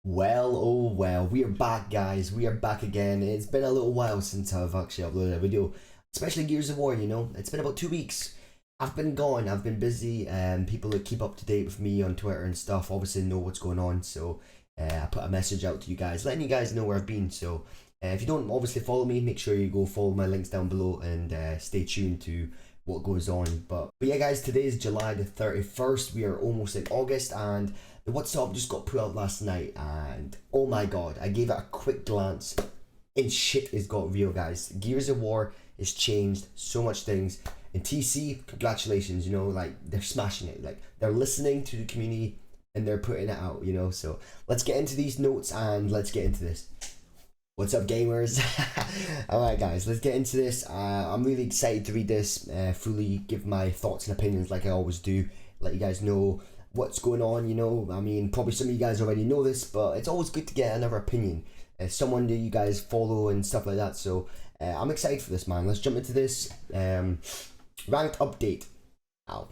Well, oh well, we are back, guys. We are back again. It's been a little while since I've actually uploaded a video, especially Gears of War. It's been about 2 weeks. I've been gone. I've been busy, and people that keep up to date with me on Twitter and stuff obviously know what's going on. So I put a message out to you guys, letting you guys know where I've been. So if you don't obviously follow me, make sure you go follow my links down below and stay tuned to what goes on. But yeah, guys, today is July the 31st. We are almost in August, and the What's Up just got put out last night, and oh my god, I gave it a quick glance, and shit has got real, guys. Gears of War has changed so much things, and TC, congratulations, like, they're smashing it, like, they're listening to the community, and they're putting it out, so let's get into these notes, and let's get into this. What's up, gamers? Alright, guys, let's get into this. I'm really excited to read this, fully give my thoughts and opinions like I always do, let you guys know what's going on. I mean, probably some of you guys already know this, but it's always good to get another opinion, someone that you guys follow and stuff like that. So I'm excited for this, man. Let's jump into this. Ranked update. Ow.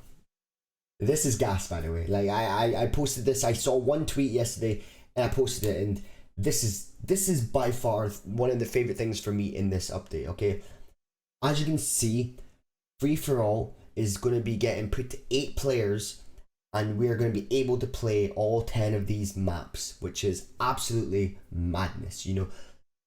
This is gas, by the way. Like, I posted this. I saw one tweet yesterday and I posted it, and this is by far one of the favorite things for me in this update. Okay, as you can see, free for all is going to be getting put to 8 players, and we're going to be able to play all 10 of these maps, which is absolutely madness.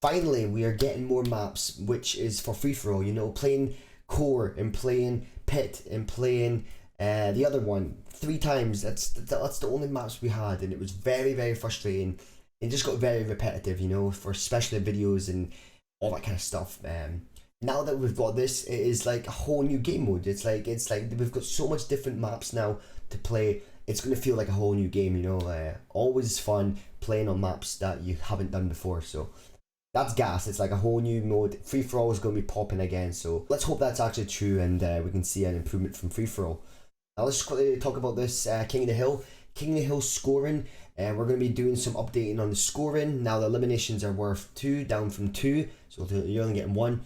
Finally we are getting more maps, which is for free-for-all. Playing core and playing pit and playing the other one 3 times. That's the only maps we had, and it was very, very frustrating. It just got very repetitive, for especially videos and all that kind of stuff. Now that we've got this, it is like a whole new game mode. It's like we've got so much different maps now to play. It's going to feel like a whole new game. Always fun playing on maps that you haven't done before. So that's gas. It's like a whole new mode. Free for all is going to be popping again. So let's hope that's actually true, and we can see an improvement from free for all. Now let's quickly talk about this King of the Hill. King of the Hill scoring. We're going to be doing some updating on the scoring. Now the eliminations are worth 2, down from 2, so you're only getting 1.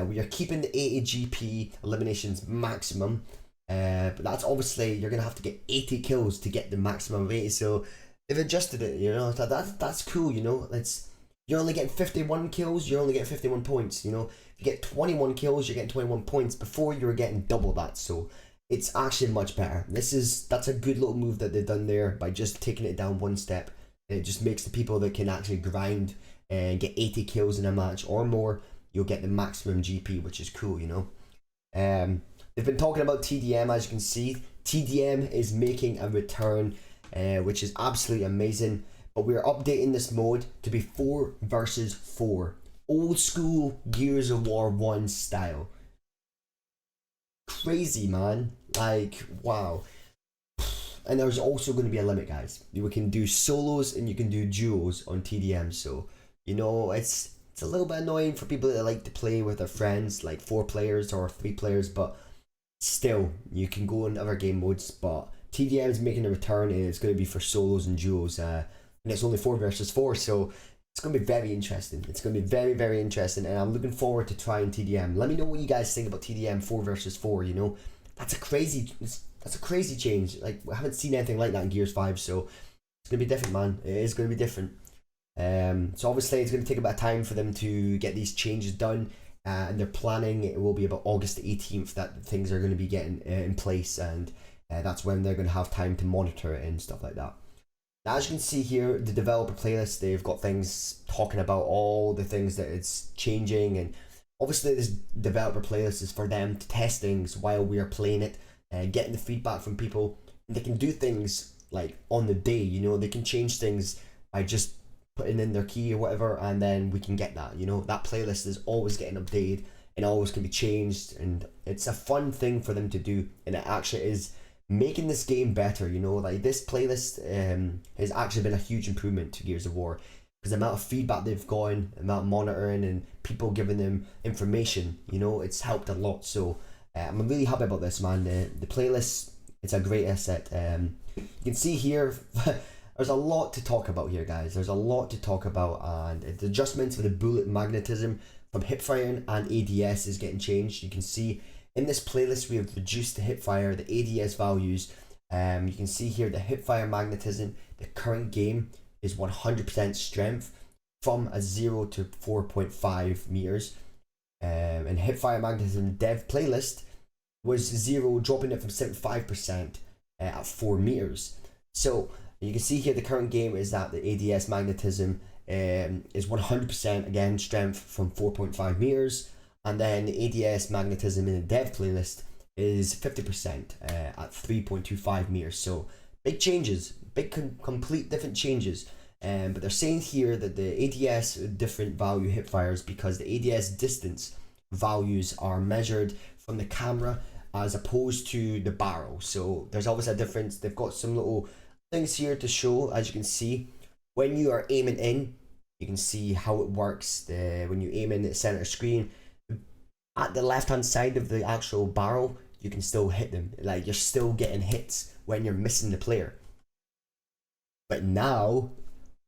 We are keeping the 80 GP eliminations maximum, but that's obviously, you're going to have to get 80 kills to get the maximum of 80, so they've adjusted it, that's cool, you're only getting 51 kills, you're only getting 51 points, if you get 21 kills, you're getting 21 points. Before, you were getting double that, so it's actually much better. That's a good little move that they've done there by just taking it down one step. It just makes the people that can actually grind and get 80 kills in a match or more, you'll get the maximum GP, which is cool, They've been talking about TDM, as you can see. TDM is making a return, which is absolutely amazing. But we're updating this mode to be 4 versus 4. Old school Gears of War 1 style. Crazy, man. Like, wow. And there's also going to be a limit, guys. You can do solos and you can do duos on TDM. So, it's a little bit annoying for people that like to play with their friends, like 4 players or 3 players, but still, you can go in other game modes. But TDM is making a return, and it's going to be for solos and duos, and it's only 4 versus 4, so it's going to be very interesting. It's going to be very, very interesting, and I'm looking forward to trying TDM. Let me know what you guys think about TDM 4 versus 4. That's a crazy change. Like, I haven't seen anything like that in Gears 5, so it's going to be different, man. It is going to be different. So obviously it's going to take a bit of time for them to get these changes done, and they're planning it will be about August the 18th that things are going to be getting in place, and that's when they're going to have time to monitor it and stuff like that. Now, as you can see here, the developer playlist, they've got things talking about all the things that it's changing, and obviously this developer playlist is for them to test things while we are playing it, getting the feedback from people. And they can do things like on the day, they can change things by just putting in their key or whatever, and then we can get that. That playlist is always getting updated and always can be changed, and it's a fun thing for them to do, and it actually is making this game better. Like, this playlist has actually been a huge improvement to Gears of War, because the amount of feedback they've gotten, the amount of monitoring and people giving them information, it's helped a lot. So I'm really happy about this, man. The playlist, it's a great asset. You can see here there's a lot to talk about here, guys. There's a lot to talk about, and the adjustments for the bullet magnetism from hipfiring and ADS is getting changed. You can see in this playlist we have reduced the hipfire, the ADS values. You can see here the hipfire magnetism, the current game is 100% strength from a 0 to 4.5 meters. And Hipfire Magnetism Dev playlist was 0, dropping it from 75% at 4 meters. So you can see here the current game is that the ADS Magnetism is 100% again strength from 4.5 meters, and then the ADS Magnetism in the Dev playlist is 50% at 3.25 meters. So big changes, big complete different changes. But they're saying here that the ADS different value hipfires because the ADS distance values are measured from the camera as opposed to the barrel. So there's always a difference. They've got some little things here to show. As you can see, when you are aiming in, you can see how it works. When you aim in the center screen, at the left hand side of the actual barrel, you can still hit them. Like, you're still getting hits when you're missing the player. But now,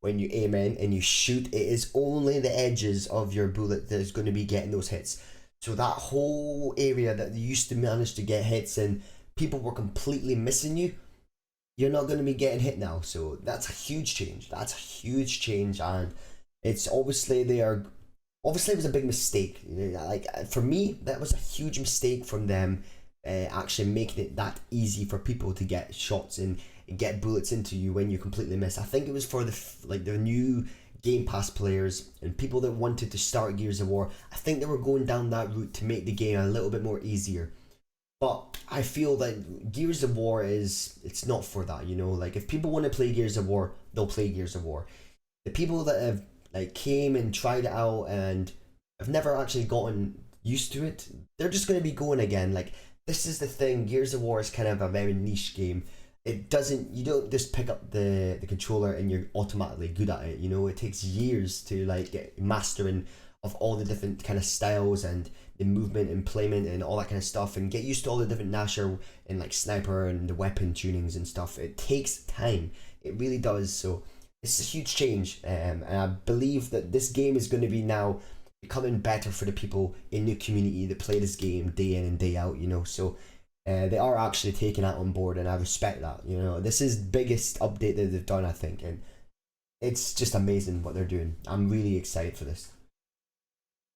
when you aim in and you shoot, it is only the edges of your bullet that is going to be getting those hits. So that whole area that you used to manage to get hits and people were completely missing you, you're not going to be getting hit now. So that's a huge change. That's a huge change, and it's obviously it was a big mistake. Like, for me, that was a huge mistake from them, actually making it that easy for people to get shots and get bullets into you when you completely miss. I think it was for the new Game Pass players and people that wanted to start Gears of War. I think they were going down that route to make the game a little bit more easier. But I feel that Gears of War it's not for that, you know. Like, if people want to play Gears of War, they'll play Gears of War. The people that have came and tried it out and have never actually gotten used to it, they're just going to be going again. Like, this is the thing, Gears of War is kind of a very niche game. You don't just pick up the controller and you're automatically good at it, you know. It takes years to get mastering of all the different kind of styles and the movement and playment and all that kind of stuff, and get used to all the different Gnasher and sniper and the weapon tunings and stuff. It takes time, it really does. So it's a huge change, and I believe that this game is going to be now becoming better for the people in the community that play this game day in and day out, you know. So they are actually taking that on board, and I respect that, you know. This is the biggest update that they've done, I think, and it's just amazing what they're doing. I'm really excited for this.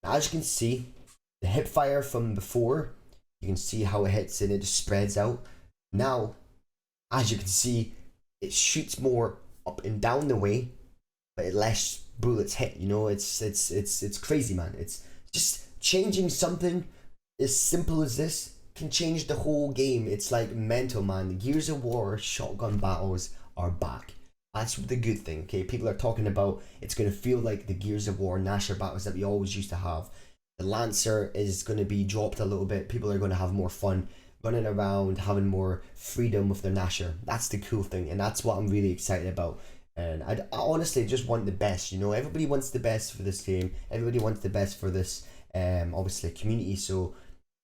As you can see, the hip fire from before, you can see how it hits and it just spreads out. Now, as you can see, it shoots more up and down the way, but less bullets hit, you know. It's crazy, man. It's just changing something as simple as this can change the whole game. It's mental, man. The Gears of War shotgun battles are back. That's the good thing, okay? People are talking about it's going to feel like the Gears of War Gnasher battles that we always used to have. The Lancer is going to be dropped a little bit. People are going to have more fun running around, having more freedom with their Gnasher. That's the cool thing, and that's what I'm really excited about. And I honestly just want the best, you know. Everybody wants the best for this game. Everybody wants the best for this, obviously, community. So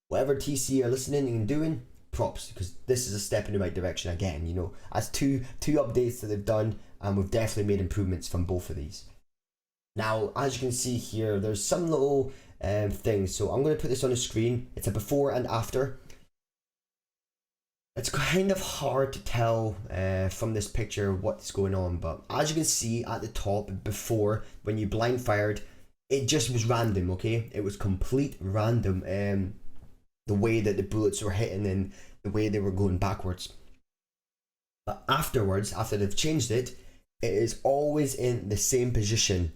whatever TC are listening and doing, props, because this is a step in the right direction again, you know. That's two updates that they've done, and we've definitely made improvements from both of these. Now, as you can see here, there's some little things. So I'm going to put this on the screen. It's a before and after. It's kind of hard to tell from this picture what's going on, but as you can see at the top, before, when you blind fired, it just was random, okay? It was complete random. The way that the bullets were hitting and the way they were going backwards. But afterwards, after they've changed it, it is always in the same position.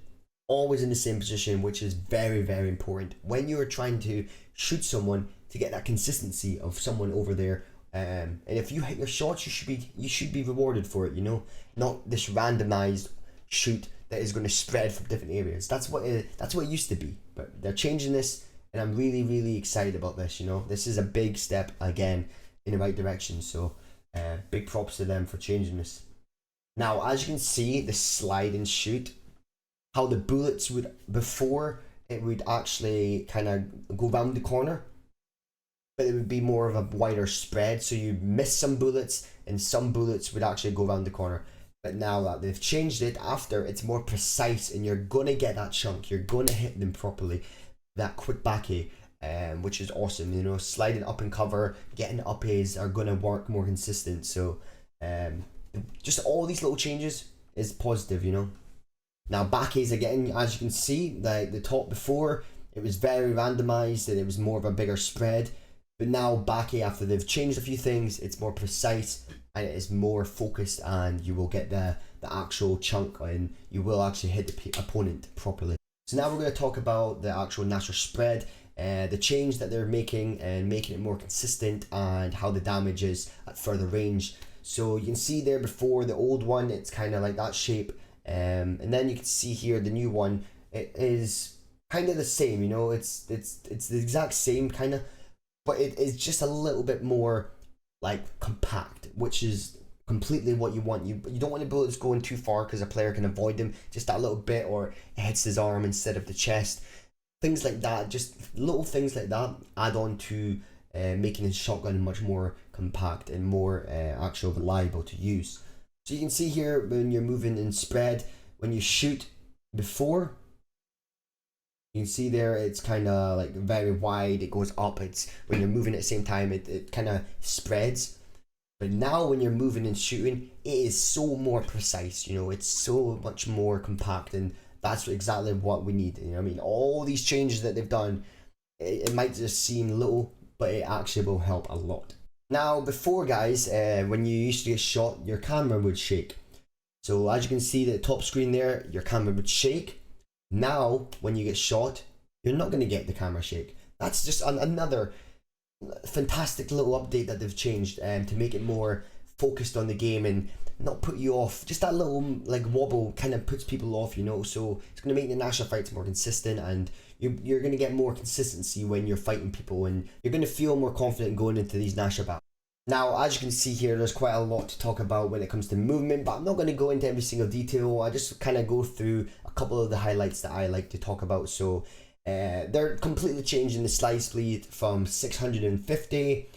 Always in the same position, which is very, very important. When you're trying to shoot someone, to get that consistency of someone over there. And if you hit your shots, you should be rewarded for it, you know? Not this randomized shoot that is going to spread from different areas. That's what it used to be. But they're changing this, and I'm really, really excited about this, you know. This is a big step, again, in the right direction. So, big props to them for changing this. Now, as you can see, the slide and shoot, how the bullets would, before, it would actually kind of go round the corner. But it would be more of a wider spread. So you miss some bullets, and some bullets would actually go around the corner. But now that they've changed it, after, it's more precise, and you're going to get that chunk. You're going to hit them properly. That quick backy, which is awesome, you know. Sliding up and cover, getting up A's are going to work more consistent. So just all these little changes, is positive, you know. Now Bake's again, as you can see, like the top before, it was very randomized and it was more of a bigger spread. But now Bake, after they've changed a few things, it's more precise and it is more focused, and you will get the actual chunk and you will actually hit the opponent properly. So now we're going to talk about the actual Gnasher spread, the change that they're making and making it more consistent, and how the damage is at further range. So you can see there before, the old one, it's kind of like that shape, and then you can see here the new one, it is kind of the same, you know, it's the exact same kind of, but it is just a little bit more like compact, which is completely what you want. You don't want the bullets going too far because a player can avoid them just that little bit, or it hits his arm instead of the chest. Things like that, just little things like that add on to making his shotgun much more compact and more actually reliable to use. So you can see here when you're moving in spread, when you shoot before, you can see there it's kind of like very wide, it goes up, it's when you're moving at the same time it kind of spreads. But now when you're moving and shooting, it is so more precise, you know, it's so much more compact, and that's exactly what we need. You know what I mean? All these changes that they've done, it might just seem little, but it actually will help a lot. Now before, guys, when you used to get shot, your camera would shake. So as you can see the top screen there, your camera would shake. Now when you get shot, you're not going to get the camera shake. That's just another fantastic little update that they've changed to make it more focused on the game and not put you off. Just that little like wobble kind of puts people off, you know. So it's going to make the Gnasher fights more consistent, and you're going to get more consistency when you're fighting people, and you're going to feel more confident going into these Gnasher battles. Now, as you can see here, there's quite a lot to talk about when it comes to movement, but I'm not going to go into every single detail. I just kind of go through a couple of the highlights that I like to talk about. So they're completely changing the slide speed from 650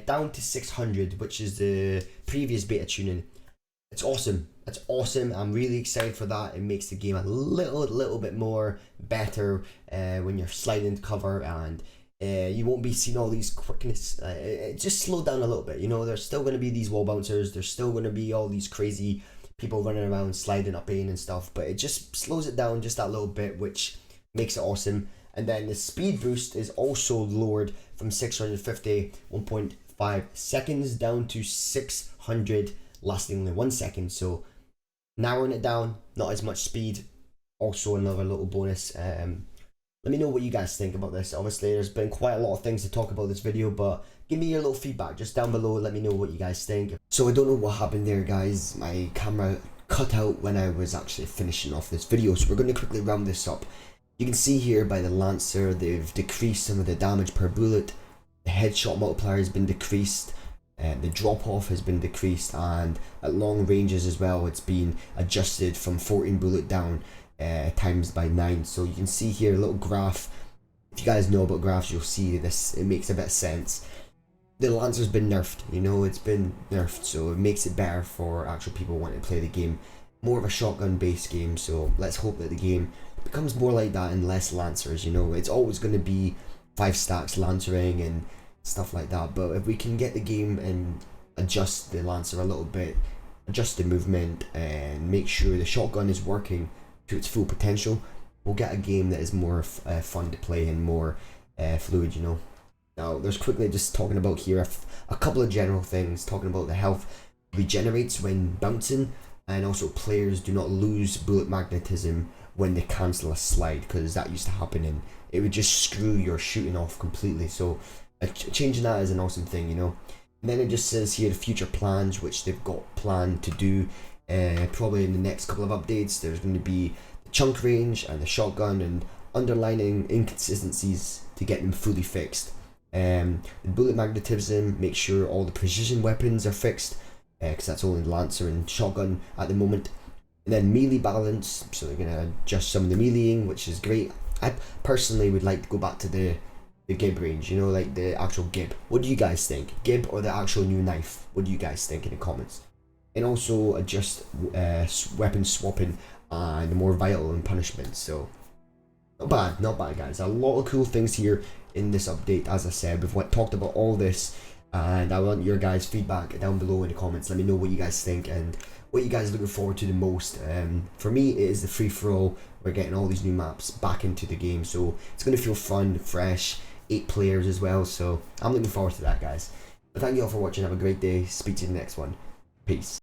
down to 600, which is the previous beta tuning. It's awesome. It's awesome. I'm really excited for that. It makes the game a little bit more better when you're sliding cover, and you won't be seeing all these quickness. It just slowed down a little bit. You know, there's still going to be these wall bouncers. There's still going to be all these crazy people running around sliding up in and stuff, but it just slows it down just that little bit, which makes it awesome. And then the speed boost is also lowered from 650 1.5 seconds down to 600, lasting only 1 second. So narrowing it down, not as much speed. Also another little bonus. Let me know what you guys think about this. Obviously there's been quite a lot of things to talk about this video, but give me your little feedback just down below. Let me know what you guys think. So I don't know what happened there, guys. My camera cut out when I was actually finishing off this video, so we're going to quickly round this up. You can see here by the Lancer, they've decreased some of the damage per bullet. The headshot multiplier has been decreased. The drop off has been decreased, and at long ranges as well, it's been adjusted from 14 bullet down times by 9. So you can see here a little graph. If you guys know about graphs, you'll see this. It makes a bit of sense. The Lancer's been nerfed, you know, it's been nerfed, so it makes it better for actual people wanting to play the game. More of a shotgun based game, so let's hope that the game becomes more like that and less Lancers. You know, it's always going to be 5 stacks Lancering and stuff like that, but if we can get the game and adjust the Lancer a little bit, adjust the movement and make sure the shotgun is working to its full potential, we'll get a game that is more fun to play and more fluid, you know. Now there's quickly just talking about here a couple of general things, talking about the health regenerates when bouncing, and also players do not lose bullet magnetism when they cancel a slide, because that used to happen and it would just screw your shooting off completely. So changing that is an awesome thing, you know. And then it just says here the future plans, which they've got planned to do probably in the next couple of updates. There's going to be the chunk range and the shotgun, and underlining inconsistencies to get them fully fixed. The bullet magnetism, make sure all the precision weapons are fixed, because that's only Lancer and shotgun at the moment. And then melee balance, so they're going to adjust some of the meleeing, which is great. I personally would like to go back to the Gib range, you know, like the actual Gib. What do you guys think? Gib or the actual new knife? What do you guys think in the comments? And also adjust weapon swapping and more vital and punishments. So not bad guys. A lot of cool things here in this update. As I said, we've talked about all this, and I want your guys' feedback down below in the comments. Let me know what you guys think, and what you guys are looking forward to the most. For me, it is the free-for-all. We're getting all these new maps back into the game, so it's going to feel fun, fresh, 8 players as well, so I'm looking forward to that, guys. But thank you all for watching. Have a great day. Speak to you in the next one. Peace.